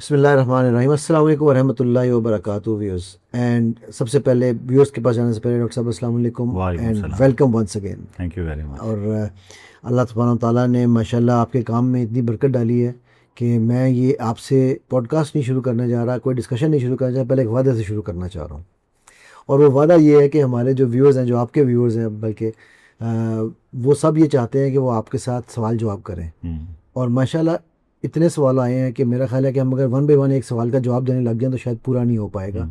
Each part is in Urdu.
بسم اللہ الرحمن الرحیم. السلام علیکم ورحمۃ اللہ وبرکاتہ ویورز. اینڈ سب سے پہلے ویورز کے پاس جانے سے پہلے ڈاکٹر صاحب السلام علیکم وعلیکم اینڈ السلام. Welcome once again. Thank you very much. اور اللہ سبحانہ تعالیٰ نے ماشاءاللہ آپ کے کام میں اتنی برکت ڈالی ہے کہ میں یہ آپ سے پوڈ کاسٹ نہیں شروع کرنے جا رہا, کوئی ڈسکشن نہیں شروع کرنا چاہ رہا, پہلے ایک وعدے سے شروع کرنا چاہ رہا ہوں. اور وہ وعدہ یہ ہے کہ ہمارے جو ویورز ہیں, جو آپ کے ویورز ہیں بلکہ وہ سب یہ چاہتے ہیں کہ وہ آپ کے ساتھ سوال جواب کریں. اور ماشاءاللہ اتنے سوال آئے ہیں کہ میرا خیال ہے کہ ہم اگر ون بائی ون ایک سوال کا جواب دینے لگ جائیں تو شاید پورا نہیں ہو پائے گا.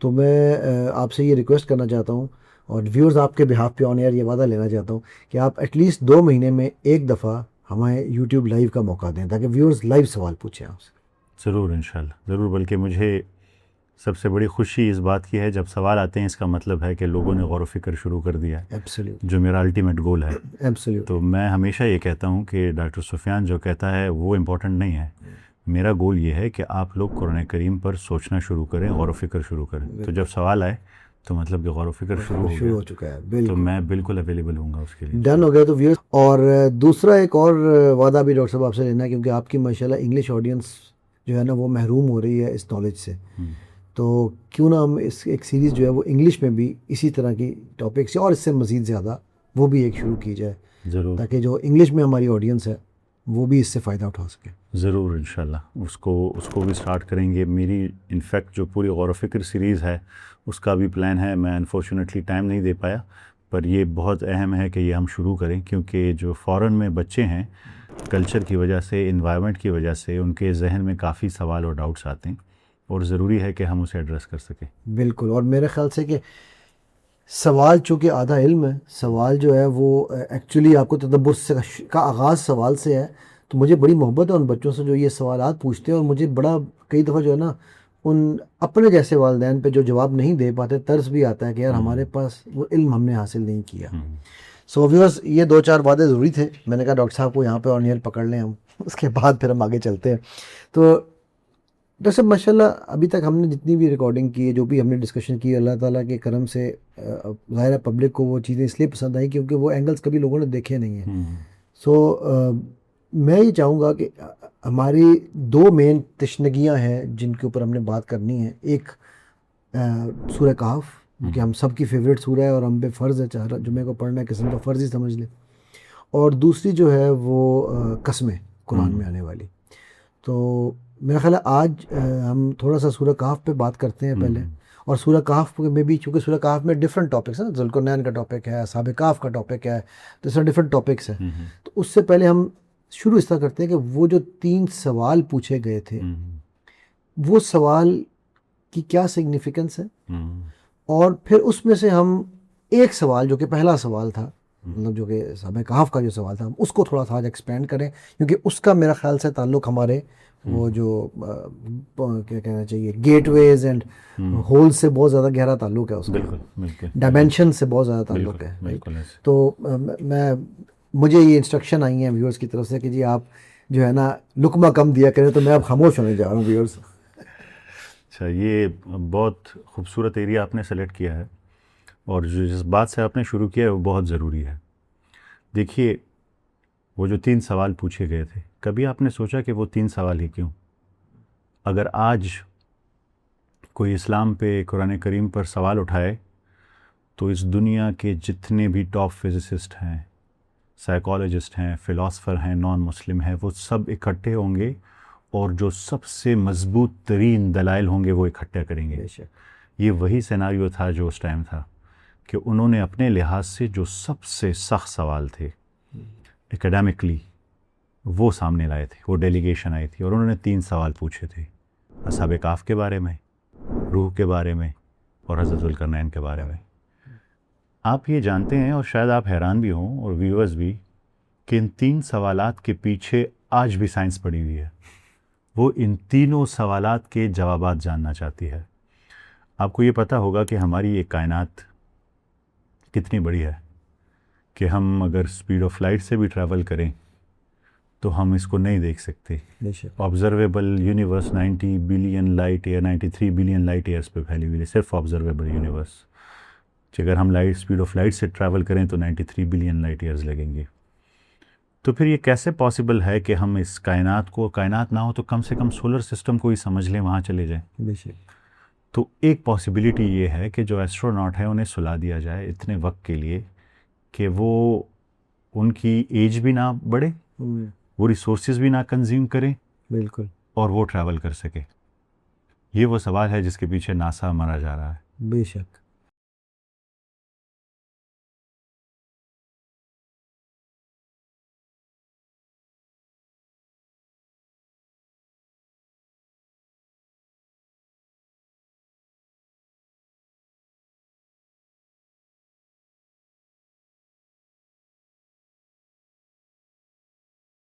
تو میں آپ سے یہ ریکویسٹ کرنا چاہتا ہوں اور ویورز آپ کے بہاف پہ آن ایئر یہ وعدہ لینا چاہتا ہوں کہ آپ ایٹ لیسٹ 2 مہینے میں ایک دفعہ ہمیں یوٹیوب لائیو کا موقع دیں تاکہ ویورز لائیو سوال پوچھیں آپ سے. ضرور انشاءاللہ ضرور. بلکہ مجھے سب سے بڑی خوشی اس بات کی ہے جب سوال آتے ہیں, اس کا مطلب ہے کہ لوگوں نے غور و فکر شروع کر دیا ہے, ایبسلیوٹ جو میرا الٹیمیٹ گول ہے. ایبسلیوٹ. تو میں ہمیشہ یہ کہتا ہوں کہ ڈاکٹر سفیان جو کہتا ہے وہ امپورٹنٹ نہیں ہے. میرا گول یہ ہے کہ آپ لوگ قرآن کریم پر سوچنا شروع کریں, غور و فکر شروع کریں. تو جب سوال آئے تو مطلب کہ غور و فکر شروع ہو ہو چکا ہے. تو بالکل میں بالکل اویلیبل ہوں گا اس کے لیے. ڈن ہو گیا تو ویورز. اور دوسرا ایک اور وعدہ بھی ڈاکٹر صاحب آپ سے لینا ہے کیونکہ آپ کی ماشاءاللہ انگلش آڈینس جو ہے نا وہ محروم ہو رہی ہے اس نالج سے. تو کیوں نہ ہم اس ایک سیریز جو ہے وہ انگلش میں بھی اسی طرح کی ٹاپکس اور اس سے مزید زیادہ وہ بھی ایک شروع کی جائے ضرور تاکہ جو انگلش میں ہماری آڈینس ہے وہ بھی اس سے فائدہ اٹھا سکے. ضرور انشاءاللہ اس کو بھی سٹارٹ کریں گے. میری انفیکٹ جو پوری غور و فکر سیریز ہے اس کا بھی پلان ہے. میں انفارچونیٹلی ٹائم نہیں دے پایا, پر یہ بہت اہم ہے کہ یہ ہم شروع کریں کیونکہ جو فورن میں بچے ہیں کلچر کی وجہ سے, انوائرمنٹ کی وجہ سے ان کے ذہن میں کافی سوال اور ڈاؤٹس آتے ہیں اور ضروری ہے کہ ہم اسے ایڈریس کر سکیں. بالکل. اور میرے خیال سے کہ سوال چونکہ آدھا علم ہے, سوال جو ہے وہ ایکچولی آپ کو تدبر سے کا آغاز سوال سے ہے. تو مجھے بڑی محبت ہے ان بچوں سے جو یہ سوالات پوچھتے ہیں, اور مجھے بڑا کئی دفعہ جو ہے نا ان اپنے جیسے والدین پہ جو جواب نہیں دے پاتے طرز بھی آتا ہے کہ یار ہمارے پاس وہ علم ہم نے حاصل نہیں کیا. سو ویورز یہ 2-4 وعدے ضروری تھے. میں نے کہا ڈاکٹر صاحب کو یہاں پہ آن ایئر پکڑ لیں ہم, اس کے بعد پھر ہم آگے چلتے ہیں. تو ڈاکٹر صاحب ماشاء اللہ ابھی تک ہم نے جتنی بھی ریکارڈنگ کی ہے, جو بھی ہم نے ڈسکشن کی, اللہ تعالیٰ کے کرم سے ظاہر ہے پبلک کو وہ چیزیں اس لیے پسند آئیں کیونکہ وہ اینگلز کبھی لوگوں نے دیکھے نہیں ہیں. سو میں یہ چاہوں گا کہ ہماری 2 مین تشنگیاں ہیں جن کے اوپر ہم نے بات کرنی ہے. ایک سورہ کہف کہ ہم سب کی فیوریٹ سورہ ہے اور ہم پہ فرض ہے, چاہے جمعے کو پڑھنا ہے قسم کا فرض ہی سمجھ لیں. اور دوسری جو ہے وہ قسمیں قرآن میں آنے والی. تو میرا خیال ہے آج ہم تھوڑا سا سورہ کہف پہ بات کرتے ہیں پہلے. اور سورہ کہف میں بھی چونکہ سورہ کہف میں ڈفرینٹ ٹاپکس ہیں, ذوالقرنین کا ٹاپک ہے, اصحاب کہف کا ٹاپک ہے, تو اس طرح ڈفرینٹ ٹاپکس ہیں. تو اس سے پہلے ہم شروع اس طرح کرتے ہیں کہ وہ جو 3 سوال پوچھے گئے تھے وہ سوال کی کیا سگنیفیکنس ہے, اور پھر اس میں سے ہم ایک سوال جو کہ پہلا سوال تھا, مطلب جو کہ اصحاب کہف کا جو سوال تھا, ہم اس کو تھوڑا سا آج ایکسپینڈ کریں کیونکہ اس کا میرا خیال سے تعلق ہمارے وہ جو کیا کہنا چاہیے گیٹ ویز اینڈ ہول سے بہت زیادہ گہرا تعلق ہے اس کا. بالکل ڈائمینشن سے بہت زیادہ تعلق ہے. تو مجھے یہ انسٹرکشن آئی ہیں ویورز کی طرف سے کہ جی آپ جو ہے نا لقمہ کم دیا کریں, تو میں اب خاموش ہونے جا رہا ہوں ویورز. اچھا, یہ بہت خوبصورت ایریا آپ نے سلیکٹ کیا ہے اور جس بات سے آپ نے شروع کیا ہے وہ بہت ضروری ہے. دیکھیے وہ جو 3 سوال پوچھے گئے تھے, کبھی آپ نے سوچا کہ وہ 3 سوال ہی کیوں؟ اگر آج کوئی اسلام پہ قرآن کریم پر سوال اٹھائے تو اس دنیا کے جتنے بھی ٹاپ فزسسٹ ہیں, سائیکالوجسٹ ہیں, فلاسفر ہیں, نان مسلم ہیں, وہ سب اکٹھے ہوں گے اور جو سب سے مضبوط ترین دلائل ہوں گے وہ اکٹھے کریں گے. یہ وہی سیناریو تھا جو اس ٹائم تھا کہ انہوں نے اپنے لحاظ سے جو سب سے سخت سوال تھے اکیڈیمکلی وہ سامنے لائے تھے. وہ ڈیلیگیشن آئی تھی اور انہوں نے 3 سوال پوچھے تھے, اصحاب کہف کے بارے میں, روح کے بارے میں, اور حضرت ذوالقرنین کے بارے میں. آپ یہ جانتے ہیں اور شاید آپ حیران بھی ہوں اور ویورز بھی کہ ان 3 سوالات کے پیچھے آج بھی سائنس پڑی ہوئی ہے. وہ ان تینوں سوالات کے جوابات جاننا چاہتی ہے. آپ کو یہ پتہ ہوگا کہ ہماری یہ کائنات کتنی بڑی ہے کہ ہم اگر اسپیڈ آف لائٹ سے بھی ٹریول کریں تو ہم اس کو نہیں دیکھ سکتے. Observable universe 90 billion light year 93 billion light years پہ پھیلی ہوئی ہے, صرف آبزرویبل یونیورس. کہ اگر ہم اسپیڈ آف لائٹ سے ٹریول کریں تو 93 بلین لائٹ ایئرز لگیں گے. تو پھر یہ کیسے پاسبل ہے کہ ہم اس کائنات نہ ہو تو کم سے کم سولر سسٹم کو ہی سمجھ لیں، وہاں چلے جائیں؟ بے شک. تو ایک پاسبلٹی یہ ہے کہ جو ایسٹروناٹ ہے انہیں سلا دیا جائے اتنے وقت کے لیے کہ وہ ان کی ایج بھی نہ بڑھے، وہ ریسورسز بھی نہ کنزیوم کریں، بالکل اور وہ ٹریول کر سکے. یہ وہ سوال ہے جس کے پیچھے ناسا مرا جا رہا ہے. بے شک.